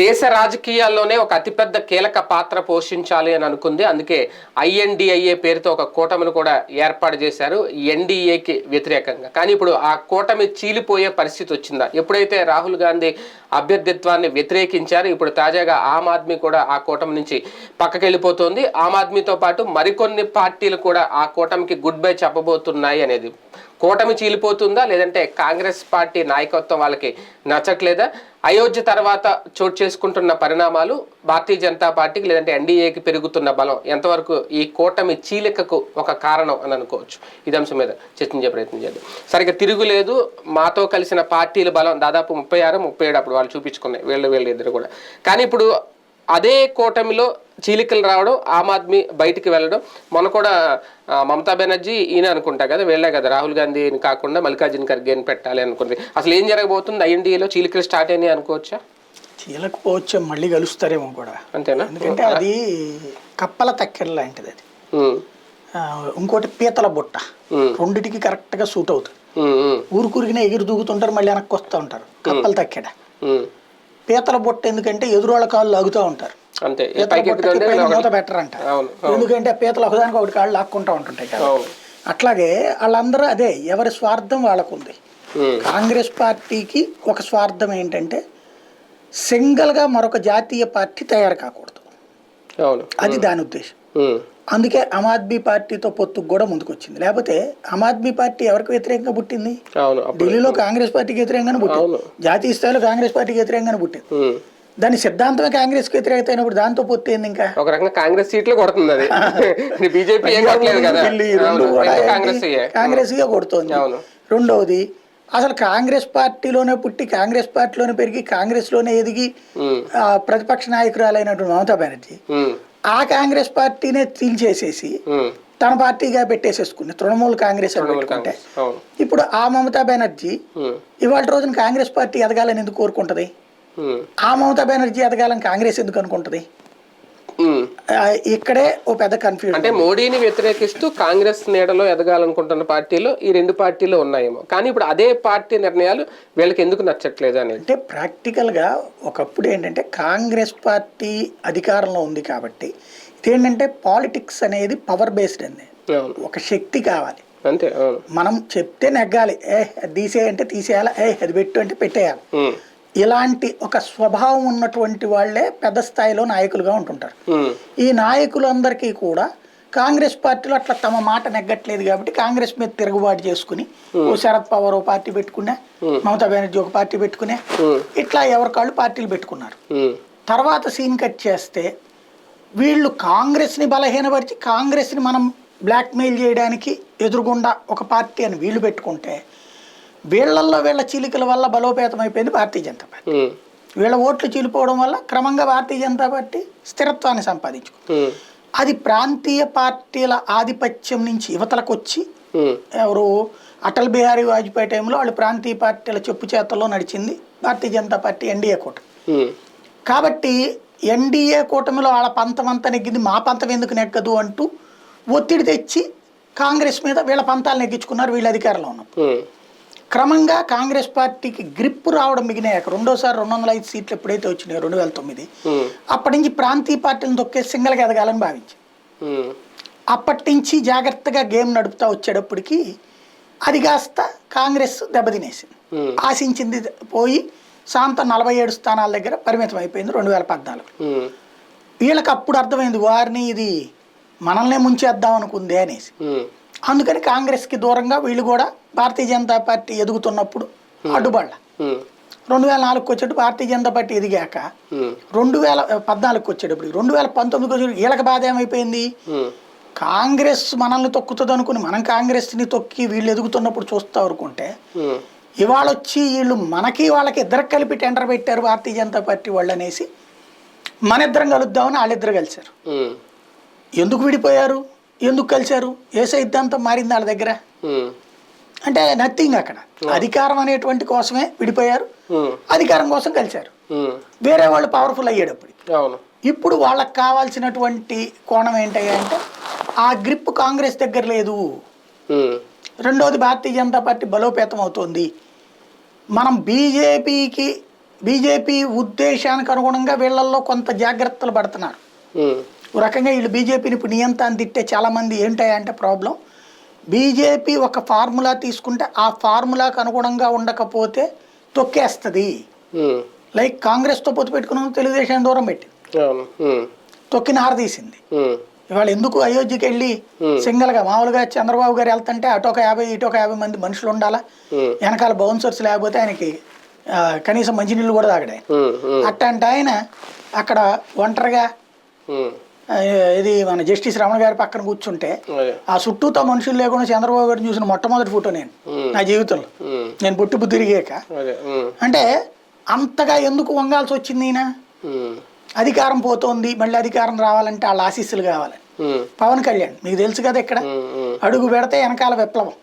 దేశ రాజకీయాల్లోనే ఒక అతిపెద్ద కీలక పాత్ర పోషించాలి అని అనుకుంది. అందుకే ఐఎన్డిఐఏ పేరుతో ఒక కూటమిని కూడా ఏర్పాటు చేశారు ఎన్డీఏకి వ్యతిరేకంగా. కానీ ఇప్పుడు ఆ కూటమి చీలిపోయే పరిస్థితి వచ్చిందా? ఎప్పుడైతే రాహుల్ గాంధీ అభ్యర్థిత్వాన్ని వ్యతిరేకించారు, ఇప్పుడు తాజాగా ఆమ్ ఆద్మీ కూడా ఆ కూటమి నుంచి పక్కకి వెళ్ళిపోతుంది. ఆమ్ ఆద్మీతో పాటు మరికొన్ని పార్టీలు కూడా ఆ కూటమికి గుడ్ బై చెప్పబోతున్నాయి అనేది. కూటమి చీలిపోతుందా, లేదంటే కాంగ్రెస్ పార్టీ నాయకత్వం వాళ్ళకి నచ్చట్లేదా? అయోధ్య తర్వాత చోటు చేసుకుంటున్న పరిణామాలు భారతీయ జనతా పార్టీకి లేదంటే ఎన్డీఏకి పెరుగుతున్న బలం ఎంతవరకు ఈ కూటమి చీలికకు ఒక కారణం అని అనుకోవచ్చు? ఇది అంశం మీద చర్చించే ప్రయత్నం చేద్దాం. సరిగ్గా తిరుగులేదు, మాతో కలిసిన పార్టీల బలం దాదాపు 36, 37 అప్పుడు వాళ్ళు చూపించుకున్నాయి, వీళ్ళు ఇద్దరు కూడా. కానీ ఇప్పుడు అదే కూటమిలో చీలికలు రావడం, ఆమ్ ఆద్మీ బయటికి వెళ్ళడం. మొన్న కూడా మమతా బెనర్జీ ఈయన అనుకుంటా కదా, వెళ్ళే కదా రాహుల్ గాంధీని కాకుండా మల్లికార్జున ఖర్గేని పెట్టాలి అనుకుంది. అసలు ఏం జరగబోతుంది? ఐఎన్డీఏలో చీలికలు స్టార్ట్ అయినాయి అనుకోవచ్చా? చీలకపోవచ్చు, మళ్ళీ కలుస్తారేమో కూడా. అంతేనా? ఎందుకంటే అది కప్పల తక్కెర లాంటిది. అది ఇంకోటి పీతల బుట్ట, రెండిటికి కరెక్ట్ గా సూట్ అవుతుంది. ఊరుకురిగిన ఎగురు దూకుతుంటారు, మళ్ళీ వెనక్కి వస్తూ ఉంటారు. కప్పల తక్కెడ. పీతల బుట్ట ఎందుకంటే ఎదురోళ్ళ కాళ్ళు లాగుతూ ఉంటారు, అంతే. మూత బెటర్ అంట. ఎందుకంటే పీతలు ఒకదానికి ఒకటి కాళ్ళు లాక్కుంటూ ఉంటుంటాయి కదా. అట్లాగే వాళ్ళందరూ అదే, ఎవరి స్వార్థం వాళ్ళకు ఉంది. కాంగ్రెస్ పార్టీకి ఒక స్వార్థం ఏంటంటే సింగిల్ గా మరొక జాతీయ పార్టీ తయారు కాకూడదు, అది దాని ఉద్దేశం. అందుకే ఆమ్ ఆద్మీ పార్టీతో పొత్తుకు కూడా ముందుకు వచ్చింది. లేకపోతే ఆమ్ ఆద్మీ పార్టీ ఎవరికి వ్యతిరేకంగా పుట్టింది? ఢిల్లీలో కాంగ్రెస్ పార్టీకి వ్యతిరేకంగానే పుట్టింది, జాతీయ స్థాయిలో కాంగ్రెస్ పార్టీకి వ్యతిరేకంగానే పుట్టింది. దాని సిద్ధాంతమే కాంగ్రెస్ కి వ్యతిరేకత అయినప్పుడు దాంతో పొత్తు ఏంది? ఇంకా ఒక రకంగా కాంగ్రెస్ సీట్లు కొడుతుంది, అది బీజేపీ కాంగ్రెస్ గా కొడుతోంది. రెండవది, అసలు కాంగ్రెస్ పార్టీలోనే పుట్టి కాంగ్రెస్ పార్టీలోనే పెరిగి కాంగ్రెస్ లోనే ఎదిగి ప్రతిపక్ష నాయకురాలైనటువంటి మమతా బెనర్జీ ఆ కాంగ్రెస్ పార్టీనే తీల్చేసేసి తన పార్టీగా పెట్టేసేసుకుంది, తృణమూల్ కాంగ్రెస్ అని పెట్టుకుంటే. ఇప్పుడు ఆ మమతా బెనర్జీ ఇవాళ రోజున కాంగ్రెస్ పార్టీ ఎదగాలని ఎందుకు కోరుకుంటది? ఆ మమతా బెనర్జీ ఎదగాలని కాంగ్రెస్ ఎందుకు అనుకుంటది? ఇక్కడే ఓ పెద్ద కన్ఫ్యూజన్. అంటే మోడీని వ్యతిరేకిస్తూ కాంగ్రెస్ నీడలో ఎదగాలనుకుంటున్న పార్టీలు ఈ రెండు పార్టీలు ఉన్నాయేమో, కానీ ఇప్పుడు అదే పార్టీ నిర్ణయాలు వీళ్ళకి ఎందుకు నచ్చట్లేదు అని. అంటే ప్రాక్టికల్ గా ఒకప్పుడు ఏంటంటే కాంగ్రెస్ పార్టీ అధికారంలో ఉంది కాబట్టి ఇదేంటంటే పాలిటిక్స్ అనేది పవర్ బేస్డ్ అండి. ఒక శక్తి కావాలి అంతే, మనం చెప్తే నెగ్గాలి, అది తీసేయంటే తీసేయాలి, అది పెట్టు అంటే పెట్టేయాలి. ఇలాంటి ఒక స్వభావం ఉన్నటువంటి వాళ్లే పెద్ద స్థాయిలో నాయకులుగా ఉంటుంటారు. ఈ నాయకులందరికీ కూడా కాంగ్రెస్ పార్టీలో అట్లా తమ మాట నెగ్గట్లేదు కాబట్టి కాంగ్రెస్ మీద తిరుగుబాటు చేసుకుని ఓ శరద్ పవార్ ఓ పార్టీ పెట్టుకునే, మమతా బెనర్జీ ఒక పార్టీ పెట్టుకునే, ఇట్లా ఎవరికాళ్ళు పార్టీలు పెట్టుకున్నారు. తర్వాత సీన్ కట్ చేస్తే వీళ్ళు కాంగ్రెస్ ని బలహీనపరిచి కాంగ్రెస్ ని మనం బ్లాక్మెయిల్ చేయడానికి ఎదురుగుండా ఒక పార్టీ అని వీళ్ళు పెట్టుకుంటే వీళ్ళల్లో వీళ్ళ చీలికల వల్ల బలోపేతం అయిపోయింది భారతీయ జనతా పార్టీ. వీళ్ళ ఓట్లు చీలిపోవడం వల్ల క్రమంగా భారతీయ జనతా పార్టీ స్థిరత్వాన్ని సంపాదించుకుంది. అది ప్రాంతీయ పార్టీల ఆధిపత్యం నుంచి యువతలకు వచ్చి, ఎవరు అటల్ బిహారీ వాజ్పేయి టైంలో వాళ్ళు ప్రాంతీయ పార్టీల చెప్పు చేతల్లో నడిచింది భారతీయ జనతా పార్టీ ఎన్డీఏ కూటమి. కాబట్టి ఎన్డీఏ కూటమిలో వాళ్ళ పంతం అంతా నెగ్గింది, మా పంతం ఎందుకు నెగ్గదు అంటూ ఒత్తిడి తెచ్చి కాంగ్రెస్ మీద వీళ్ళ పంతాలు నెగ్గించుకున్నారు వీళ్ళ అధికారంలో ఉన్నప్పుడు. క్రమంగా కాంగ్రెస్ పార్టీకి గ్రిప్ రావడం మిగిలినాక రెండోసారి 205 సీట్లు ఎప్పుడైతే వచ్చినాయో 2009, అప్పటి నుంచి ప్రాంతీయ పార్టీలను తొక్కే సింగల్గా ఎదగాలని భావించి అప్పటి నుంచి జాగ్రత్తగా గేమ్ నడుపుతా వచ్చేటప్పటికి అది కాస్త కాంగ్రెస్ దెబ్బతినేసింది. ఆశించింది పోయి శాంతం 47 స్థానాల దగ్గర పరిమితం అయిపోయింది 2014. వీళ్ళకి అప్పుడు అర్థమైంది, వారిని ఇది మనల్నే ముంచేద్దాం అనుకుంది అనేసి. అందుకని కాంగ్రెస్కి దూరంగా వీళ్ళు కూడా భారతీయ జనతా పార్టీ ఎదుగుతున్నప్పుడు అడ్డుపడ్డ. 2004కి వచ్చేటప్పుడు భారతీయ జనతా పార్టీ ఎదిగాక 2014కి వచ్చేటప్పుడు 2019కి వచ్చేటప్పుడు వీళ్ళకి బాధ ఏమైపోయింది? కాంగ్రెస్ మనల్ని తొక్కుతుంది అనుకుని మనం కాంగ్రెస్ని తొక్కి వీళ్ళు ఎదుగుతున్నప్పుడు చూస్తూ అనుకుంటే ఇవాళ వచ్చి వీళ్ళు మనకి వాళ్ళకి ఇద్దరికి కలిపి టెండర్ పెట్టారు భారతీయ జనతా పార్టీ వాళ్ళు అనేసి మన ఇద్దరం కలుద్దామని వాళ్ళిద్దరు కలిశారు. ఎందుకు విడిపోయారు, ఎందుకు కలిశారు? ఏ సిద్ధాంతం మారింది వాళ్ళ దగ్గర? అంటే నథింగ్. అక్కడ అధికారం అనేటువంటి కోసమే విడిపోయారు, అధికారం కోసం కలిశారు. వేరే వాళ్ళు పవర్ఫుల్ అయ్యేటప్పుడు ఇప్పుడు వాళ్ళకి కావాల్సినటువంటి కోణం ఏంటంటే ఆ గ్రిప్ కాంగ్రెస్ దగ్గర లేదు. రెండోది భారతీయ జనతా పార్టీ బలోపేతం అవుతోంది, మనం బీజేపీకి బీజేపీ ఉద్దేశానికి అనుగుణంగా వీళ్ళల్లో కొంత జాగ్రత్తలు పడుతున్నారు. ఒక రకంగా వీళ్ళు బీజేపీని ఇప్పుడు నియంత్రణ తిట్టే చాలామంది ఏంటంటే ప్రాబ్లం, బీజేపీ ఒక ఫార్ములా తీసుకుంటే ఆ ఫార్ములాకు అనుగుణంగా ఉండకపోతే తొక్కేస్తుంది. లైక్ కాంగ్రెస్తో పొత్తు పెట్టుకున్న తెలుగుదేశాన్ని దూరం పెట్టి తొక్కిన ఆరదీసింది. ఇవాళ ఎందుకు అయోధ్యకి వెళ్ళి సింగల్గా మామూలుగా చంద్రబాబు గారు వెళ్తుంటే అటు ఒక 50 ఇటు ఒక 50 మంది మనుషులు ఉండాలా, వెనకాల బౌన్సర్స్ లేకపోతే ఆయనకి కనీసం మంచినీళ్ళు కూడా తాగడే. అట్లాంటి ఆయన అక్కడ ఒంటరిగా ఇది మన జస్టిస్ రమణ గారి పక్కన కూర్చుంటే ఆ చుట్టూతో మనుషులు లేకుండా చంద్రబాబు గారిని చూసిన మొట్టమొదటి ఫోటో నేను నా జీవితంలో, నేను పుట్టి తిరిగాక. అంటే అంతగా ఎందుకు వంగాల్సి వచ్చింది ఈయన? అధికారం పోతోంది, మళ్ళీ అధికారం రావాలంటే వాళ్ళ ఆశీస్సులు కావాలి. పవన్ కళ్యాణ్ మీకు తెలుసు కదా, ఇక్కడ అడుగు పెడితే వెనకాల విప్లవం,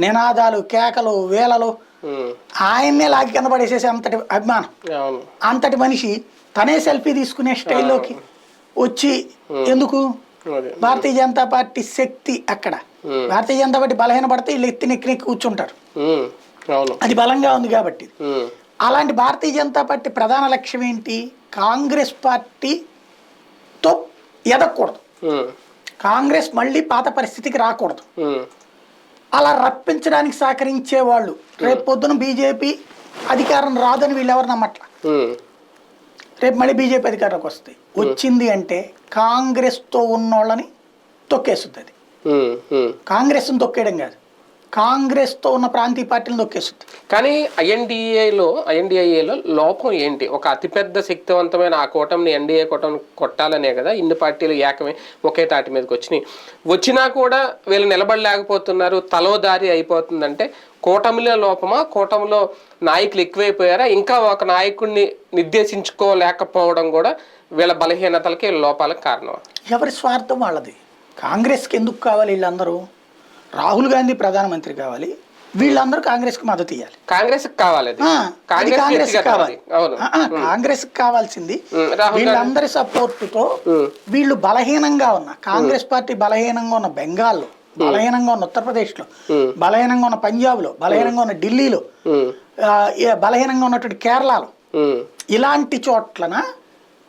నినాదాలు, కేకలు, వేలలు, ఆయన్నే లాగి కింద పడేసేసి అంతటి అభిమానం. అంతటి మనిషి తనే సెల్ఫీ తీసుకునే స్టైల్లోకి వచ్చి ఎందుకు? భారతీయ జనతా పార్టీ శక్తి అక్కడ, భారతీయ జనతా పార్టీ బలహీన పడితే వీళ్ళు నెక్కి కూర్చుంటారు, అది బలంగా ఉంది కాబట్టి. అలాంటి భారతీయ జనతా పార్టీ ప్రధాన లక్ష్యం ఏంటి? కాంగ్రెస్ పార్టీతో ఎదగకూడదు, కాంగ్రెస్ మళ్ళీ పాత పరిస్థితికి రాకూడదు. అలా రప్పించడానికి సహకరించే వాళ్ళు రేపు పొద్దున బీజేపీ అధికారం రాదని వీళ్ళు ఎవరు నమ్మట్ల. రేపు మళ్ళీ బీజేపీ అధికారంలోకి వస్తాయి, వచ్చింది అంటే కాంగ్రెస్తో ఉన్నోళ్ళని తొక్కేస్తుంది. అది కాంగ్రెస్ని తొక్కేయడం కాదు, కాంగ్రెస్తో ఉన్న ప్రాంతీయ పార్టీలను తొక్కేస్తుంది. కానీ ఐఎన్డిఐఏలో లోపం ఏంటి? ఒక అతిపెద్ద శక్తివంతమైన ఆ కూటమిని, ఎన్డీఏ కూటమిని కొట్టాలనే కదా ఇన్ని పార్టీలు ఏకమే ఒకే తాటి మీదకి వచ్చినా కూడా వీళ్ళు నిలబడలేకపోతున్నారు, తలోదారి అయిపోతుందంటే కూటమిలో లోపమా, కూటమిలో నాయకులు ఎక్కువైపోయారా, ఇంకా ఒక నాయకుడిని నిర్దేశించుకోలేకపోవడం కూడా వీళ్ళ బలహీనతలకి లోపాలకు కారణం? ఎవరి స్వార్థం వాళ్ళది. కాంగ్రెస్కి ఎందుకు కావాలి వీళ్ళందరూ? రాహుల్ గాంధీ ప్రధానమంత్రి కావాలి, వీళ్ళందరూ కాంగ్రెస్ కి మద్దతు ఇవ్వాలి. కాంగ్రెస్ కావాలి, కాంగ్రెస్ కావాల్సింది. వీళ్ళందరి సపోర్టుతో వీళ్ళు బలహీనంగా ఉన్న కాంగ్రెస్ పార్టీ బలహీనంగా ఉన్న బెంగాల్లో, బలహీనంగా ఉన్న ఉత్తరప్రదేశ్లో, బలహీనంగా ఉన్న పంజాబ్లో, బలహీనంగా ఉన్న ఢిల్లీలో, బలహీనంగా ఉన్నటువంటి కేరళలో, ఇలాంటి చోట్లన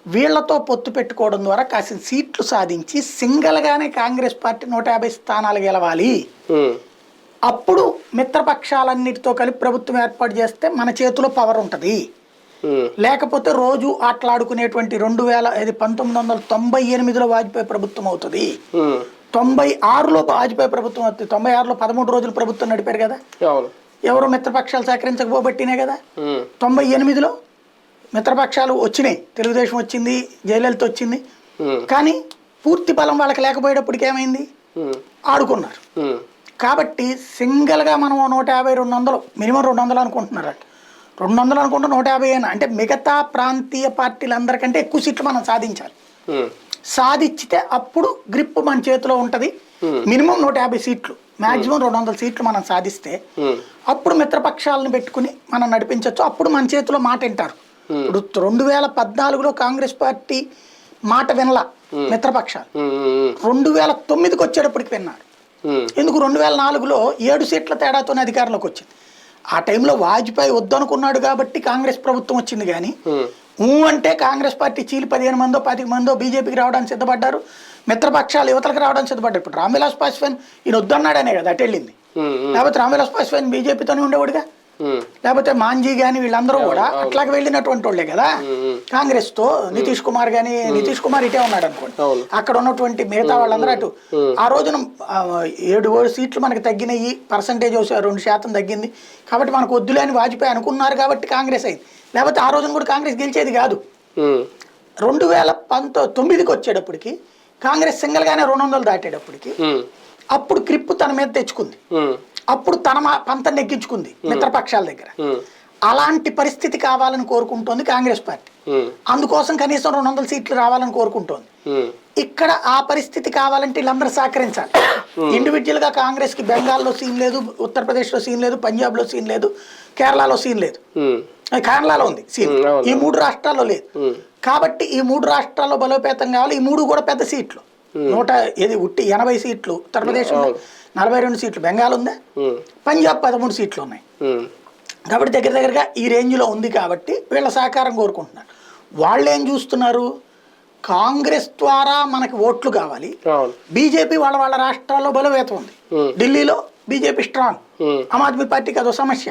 వీళ్లతో పొత్తు పెట్టుకోవడం ద్వారా కాసిన సీట్లు సాధించి సింగల్గానే కాంగ్రెస్ పార్టీ 150 స్థానాలు గెలవాలి. అప్పుడు మిత్రపక్షాలన్నిటితో కలిపి ప్రభుత్వం ఏర్పాటు చేస్తే మన చేతిలో పవర్ ఉంటుంది. లేకపోతే రోజు ఆటలాడుకునేటువంటి 1998లో వాజ్పేయి ప్రభుత్వం అవుతుంది, 96లో వాజ్పేయి ప్రభుత్వం అవుతుంది, 96లో 13 రోజులు ప్రభుత్వం నడిపారు కదా, ఎవరు మిత్రపక్షాలు సహకరించకపోబట్టినే కదా. 98లో మిత్రపక్షాలు వచ్చినాయి, తెలుగుదేశం వచ్చింది, జయలలిత వచ్చింది, కానీ పూర్తి బలం వాళ్ళకి లేకపోయేటప్పటికి ఏమైంది? ఆడుకున్నారు. కాబట్టి సింగిల్గా మనం 150, 200 మినిమం 200 అనుకుంటున్నారు. 200 అనుకుంటే 150 అయినా అంటే మిగతా ప్రాంతీయ పార్టీలందరికంటే ఎక్కువ సీట్లు మనం సాధించాలి. సాధించితే అప్పుడు గ్రిప్ మన చేతిలో ఉంటుంది. మినిమం 150 సీట్లు, మాక్సిమం 200 సీట్లు మనం సాధిస్తే అప్పుడు మిత్రపక్షాలను పెట్టుకుని మనం నడిపించవచ్చు. అప్పుడు మన చేతిలో మాట వింటారు. ఇప్పుడు 2014లో కాంగ్రెస్ పార్టీ మాట వినలా మిత్రపక్షాలు, 2009కి వచ్చేటప్పటికి విన్నారు. ఎందుకు? 2004లో 7 సీట్ల తేడాతోనే అధికారంలోకి వచ్చింది. ఆ టైంలో వాజ్పేయి వద్దనుకున్నాడు కాబట్టి కాంగ్రెస్ ప్రభుత్వం వచ్చింది. కానీ అంటే కాంగ్రెస్ పార్టీ చీలి 15 మందో 20 మందో బీజేపీకి రావడానికి సిద్ధపడ్డారు, మిత్రపక్షాలు యువతలకు రావడానికి సిద్ధపడ్డారు. ఇప్పుడు రామ్విలాస్ పాస్వాన్ ఈయన వద్దన్నాడనే కదా అటు వెళ్ళింది, లేకపోతే రామ్విలాస్ పాస్వాన్ బీజేపీతోనే ఉండేవాడుగా, లేకపోతే మాంజీ గాని వీళ్ళందరూ కూడా అట్లాగే వెళ్ళినటువంటి వాళ్ళే కదా కాంగ్రెస్ తో. నితీష్ కుమార్ గాని, నితీష్ కుమార్ ఇటే ఉన్నాడు అనుకోండి, అక్కడ ఉన్నటువంటి మిగతా వాళ్ళందరూ అటు. ఆ రోజున 7 సీట్లు మనకి తగ్గినాయి, పర్సంటేజ్ 2% తగ్గింది కాబట్టి మనకు వద్దులే అని వాజ్పేయి అనుకున్నారు కాబట్టి కాంగ్రెస్ అయింది. లేకపోతే ఆ రోజున కూడా కాంగ్రెస్ గెలిచేది కాదు. 2019కి వచ్చేటప్పటికి కాంగ్రెస్ సింగల్గానే 200 దాటేటప్పటికి అప్పుడు క్రిప్పు తన మీద తెచ్చుకుంది, అప్పుడు తన పంత నెగ్గించుకుంది మిత్రపక్షాల దగ్గర. అలాంటి పరిస్థితి కావాలని కోరుకుంటోంది కాంగ్రెస్ పార్టీ. అందుకోసం కనీసం 200 సీట్లు రావాలని కోరుకుంటోంది. ఇక్కడ ఆ పరిస్థితి కావాలంటే వీళ్ళందరూ సహకరించాలి. ఇండివిజువల్ గా కాంగ్రెస్ కి బెంగాల్లో సీన్ లేదు, ఉత్తరప్రదేశ్ లో సీన్ లేదు, పంజాబ్ లో సీన్ లేదు, కేరళలో సీన్ లేదు, కేరళలో ఉంది సీన్, ఈ 3 రాష్ట్రాల్లో లేదు. కాబట్టి ఈ 3 రాష్ట్రాల్లో బలోపేతం కావాలి. ఈ 3 కూడా పెద్ద సీట్లు, 80 సీట్లు ఉత్తరప్రదేశ్, 42 సీట్లు బెంగాల్ ఉందా, పంజాబ్ 13 సీట్లు ఉన్నాయి. కాబట్టి దగ్గర దగ్గరగా ఈ రేంజ్లో ఉంది కాబట్టి వీళ్ళ సహకారం కోరుకుంటున్నారు. వాళ్ళు ఏం చూస్తున్నారు, కాంగ్రెస్ ద్వారా మనకి ఓట్లు కావాలి, బీజేపీ వాళ్ళ వాళ్ళ రాష్ట్రాల్లో బలవేతం ఉంది. ఢిల్లీలో బీజేపీ స్ట్రాంగ్, ఆమ్ ఆద్మీ పార్టీకి అదో సమస్య.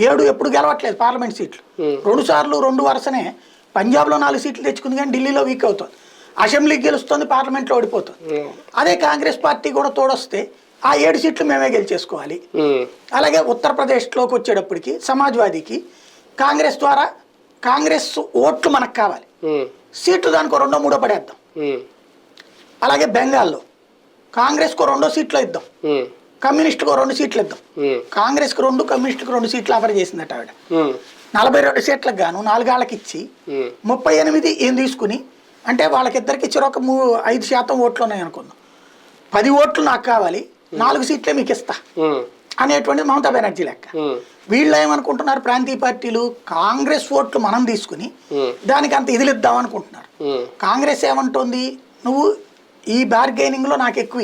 7 ఎప్పుడు గెలవట్లేదు పార్లమెంట్ సీట్లు, 2 సార్లు 2 వరుసనే. పంజాబ్లో 4 సీట్లు తెచ్చుకుంది కానీ ఢిల్లీలో వీక్ అవుతుంది, అసెంబ్లీకి గెలుస్తుంది, పార్లమెంట్లో ఓడిపోతుంది. అదే కాంగ్రెస్ పార్టీ కూడా తోడొస్తే ఆ 7 సీట్లు మేమే గెలిచేసుకోవాలి. అలాగే ఉత్తరప్రదేశ్లోకి వచ్చేటప్పటికి సమాజ్వాదీకి కాంగ్రెస్ ద్వారా కాంగ్రెస్ ఓట్లు మనకు కావాలి, సీట్లు దానికి 2, 3 పడేద్దాం. అలాగే బెంగాల్లో కాంగ్రెస్కు 2 సీట్లు ఇద్దాం, కమ్యూనిస్టుకు 2 సీట్లు ఇద్దాం. కాంగ్రెస్కి 2, కమ్యూనిస్టుకు 2 సీట్లు ఆఫర్ చేసిందట ఆవిడ. 42 సీట్లకు గాను 4 ఏళ్ళకి ఇచ్చి 38 ఏం తీసుకుని, అంటే వాళ్ళకిద్దరికి చెరొక 5% ఓట్లు ఉన్నాయి అనుకుందాం. 10 ఓట్లు నాకు కావాలి, 4 సీట్లే మీకు ఇస్తా అనేటువంటిది మమతా బెనర్జీ లెక్క. వీళ్ళు ఏమనుకుంటున్నారు, ప్రాంతీయ పార్టీలు కాంగ్రెస్ ఓట్లు మనం తీసుకుని దానికి అంత ఇదిలిద్దాం అనుకుంటున్నారు. కాంగ్రెస్ ఏమంటుంది, నువ్వు ఈ బార్గెనింగ్లో నాకు ఎక్కువ,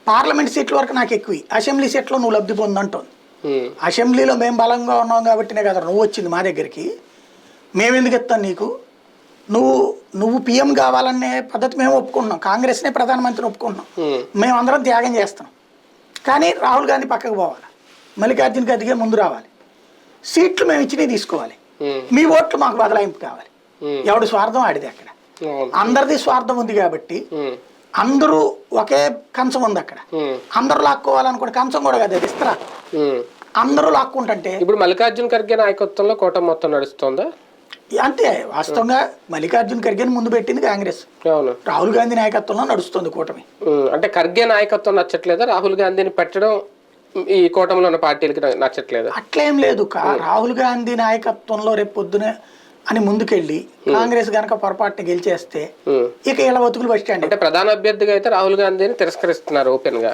పార్లమెంట్ సీట్ల వరకు నాకు ఎక్కువ, అసెంబ్లీ సీట్లో నువ్వు లబ్ధి పొందంటోంది. అసెంబ్లీలో మేము బలంగా ఉన్నాం కాబట్టినే కదా నువ్వు వచ్చింది మా దగ్గరికి, మేమెందుకు ఇస్తాను నీకు, నువ్వు పిఎం కావాలనే పద్ధతి మేము ఒప్పుకుంటున్నాం, కాంగ్రెస్నే ప్రధానమంత్రిని ఒప్పుకుంటున్నాం, మేమందరం త్యాగం చేస్తాం. కానీ రాహుల్ గాంధీ పక్కకు పోవాలి, మల్లికార్జున ఖర్గే ముందు రావాలి, సీట్లు మేము ఇచ్చినవి తీసుకోవాలి, మీ ఓట్లు మాకు బదలాయింపు కావాలి. ఎవడు స్వార్థం ఆడిది అక్కడ, అందరిది స్వార్థం ఉంది కాబట్టి అందరూ ఒకే కంచం ఉంది అక్కడ, అందరూ లాక్కోవాలనుకుంటే కంచం కూడా కదా ఇస్తారా, అందరూ లాక్కుంటుంటే. ఇప్పుడు మల్లికార్జున ఖర్గే నాయకత్వంలో కూటమి మొత్తం నడుస్తుందా? అంతే, వాస్తవంగా మల్లికార్జున ఖర్గేని ముందు పెట్టింది కాంగ్రెస్, రాహుల్ గాంధీ నాయకత్వంలో నడుస్తుంది కూటమి. అంటే ఖర్గే నాయకత్వం నచ్చట్లేదా, రాహుల్ గాంధీని పెట్టడం ఈ కూటమిలో ఉన్న పార్టీలకి నచ్చట్లేదు? అట్లేం లేదు, రాహుల్ గాంధీ నాయకత్వంలో రేపు పొద్దునే అని ముందుకెళ్ళి కాంగ్రెస్ గనక పొరపాటుని గెలిచేస్తే ఇక ఇలా బతుకులు బస్ స్టాండ్. అంటే ప్రధాన అభ్యర్థిగా అయితే రాహుల్ గాంధీని తిరస్కరిస్తున్నారు ఓపెన్ గా,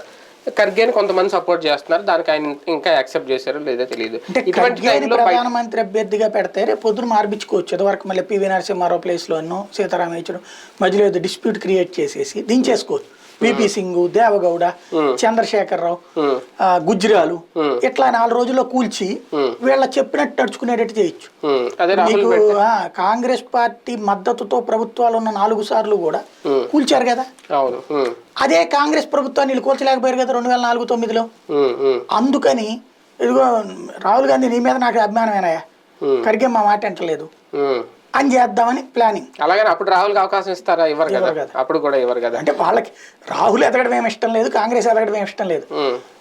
ఖర్గేని కొంతమంది సపోర్ట్ చేస్తున్నారు, దానికి ఆయన ఇంకా యాక్సెప్ట్ చేశారో లేదో తెలియదు. ప్రధానమంత్రి అభ్యర్థిగా పెడితే రేపు పొద్దున మార్పించుకోవచ్చు. ఇదివరకు మళ్ళీ పివి నరసింహారావు ప్లేస్ లోనూ సీతారామయ్య మధ్యలో ఏదో డిస్ప్యూట్ క్రియేట్ చేసేసి దించేసుకోవచ్చు. విపి సింగ్, దేవగౌడ, చంద్రశేఖరరావు, గుజ్రాలు ఇట్లా 4 రోజుల్లో కూల్చి వీళ్ళ చెప్పినట్టు నడుచుకునేటట్టు చేయొచ్చు. మీకు కాంగ్రెస్ పార్టీ మద్దతుతో ప్రభుత్వాలు ఉన్న 4 సార్లు కూడా కూల్చారు కదా, అదే కాంగ్రెస్ ప్రభుత్వాన్ని వీళ్ళు కూల్చలేకపోయారు కదా 2004-09లో. అందుకని ఇదిగో రాహుల్ గాంధీ నీ మీద నాకు అభిమానమేనాయా, ఖర్గే మా మాట అంటలేదు అని చేద్దామని ప్లానింగ్. అలాగే అప్పుడు రాహుల్కి అవకాశం ఇస్తారా? ఇవ్వరు కదా, అప్పుడు కూడా ఇవ్వరు కదా. అంటే వాళ్ళకి రాహుల్ ఎదగడం ఏమి ఇష్టం లేదు, కాంగ్రెస్ ఎదగడం ఏమి ఇష్టం లేదు,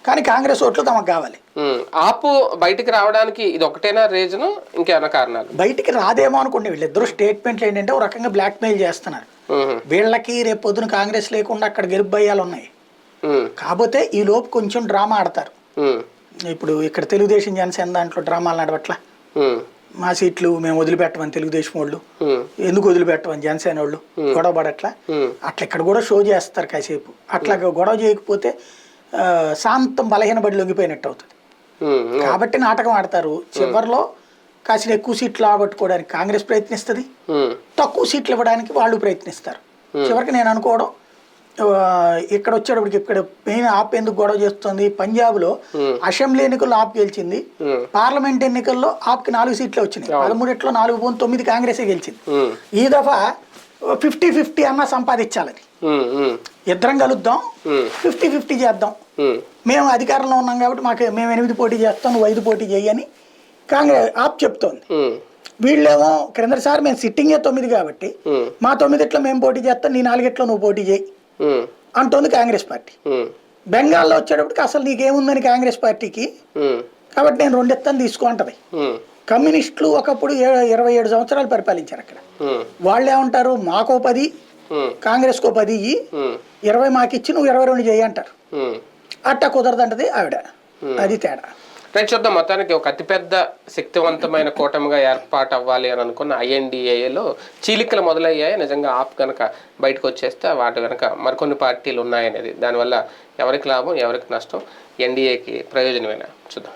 కానీ కాంగ్రెస్ ఓట్లు తమకు కావాలి. ఆపు బయటికి రావడానికి ఇది ఒకటేనా రీజన్, ఇంకేమైనా కారణాలు? బయటికి రాదేమో అనుకోండి. వీళ్ళిద్దరు స్టేట్మెంట్లు ఏంటంటే ఒక రకంగా బ్లాక్ మెయిల్ చేస్తున్నారు. వీళ్ళకి రేపు పొద్దున కాంగ్రెస్ లేకుండా అక్కడ గెలుపయ్యాలు ఉన్నాయి, కాకపోతే ఈ లోపు కొంచెం డ్రామా ఆడతారు. ఇప్పుడు ఇక్కడ తెలుగుదేశం జనసేన దాంట్లో డ్రామాలు నడవట్లా, మా సీట్లు మేము వదిలిపెట్టమని తెలుగుదేశం వాళ్ళు, ఎందుకు వదిలిపెట్టమని జనసేన వాళ్ళు గొడవ పడట్లా, అట్లా ఇక్కడ కూడా షో చేస్తారు కాసేపు. అట్లా గొడవ చేయకపోతే శాంతం బలహీన బడి లొంగిపోయినట్టు అవుతుంది. కాబట్టి నాటకం ఆడతారు. చివరిలో కాసిన ఎక్కువ సీట్లు ఆగొట్టుకోవడానికి కాంగ్రెస్ ప్రయత్నిస్తుంది, తక్కువ సీట్లు ఇవ్వడానికి వాళ్ళు ప్రయత్నిస్తారు. చివరికి నేను అనుకోవడం ఇక్కడ వచ్చేటప్పటికి ఇక్కడ మెయిన్ ఆప్ ఎందుకు గొడవ చేస్తుంది, పంజాబ్లో అసెంబ్లీ ఎన్నికల్లో ఆప్ గెలిచింది, పార్లమెంట్ ఎన్నికల్లో ఆప్కి 4 సీట్లే వచ్చినాయి, 13లో 4-9 కాంగ్రెసే గెలిచింది. ఈ దఫా 50-50 అన్నా సంపాదించాలని ఇద్దరం కలుద్దాం, 50-50 చేద్దాం, మేము అధికారంలో ఉన్నాం కాబట్టి మేము 8 పోటీ చేస్తాం, నువ్వు 5 పోటీ చేయని కాంగ్రెస్ ఆప్ చెప్తోంది. వీళ్ళేమో క్రిందసారి మేము సిట్టింగే 9 కాబట్టి మా 9 మేము పోటీ చేస్తాం, నీ 4 నువ్వు పోటీ చేయి అంటోంది కాంగ్రెస్ పార్టీ. బెంగాల్లో వచ్చేటప్పటికి అసలు నీకేముందని కాంగ్రెస్ పార్టీకి, కాబట్టి నేను 2 ఎత్తాను తీసుకుంటది. కమ్యూనిస్టులు ఒకప్పుడు 27 సంవత్సరాలు పరిపాలించారు అక్కడ, వాళ్ళు ఏమంటారు, మాకో 10 కాంగ్రెస్కో 10 ఇయ్యి, 20 మాకిచ్చి నువ్వు 22 చేయి అంటారు. అట్టా కుదరదంటది ఆవిడ, అది తేడా. రైట్, చూద్దాం. మొత్తానికి ఒక అతిపెద్ద శక్తివంతమైన కూటమిగా ఏర్పాటు అవ్వాలి అని అనుకున్న ఐఎన్డిఏలో చీలికలు మొదలయ్యాయి. నిజంగా ఆప్ కనుక బయటకు వచ్చేస్తే వాటి వెనక మరికొన్ని పార్టీలు ఉన్నాయనేది, దానివల్ల ఎవరికి లాభం ఎవరికి నష్టం, ఎన్డీఏకి ప్రయోజనమేనా చూద్దాం.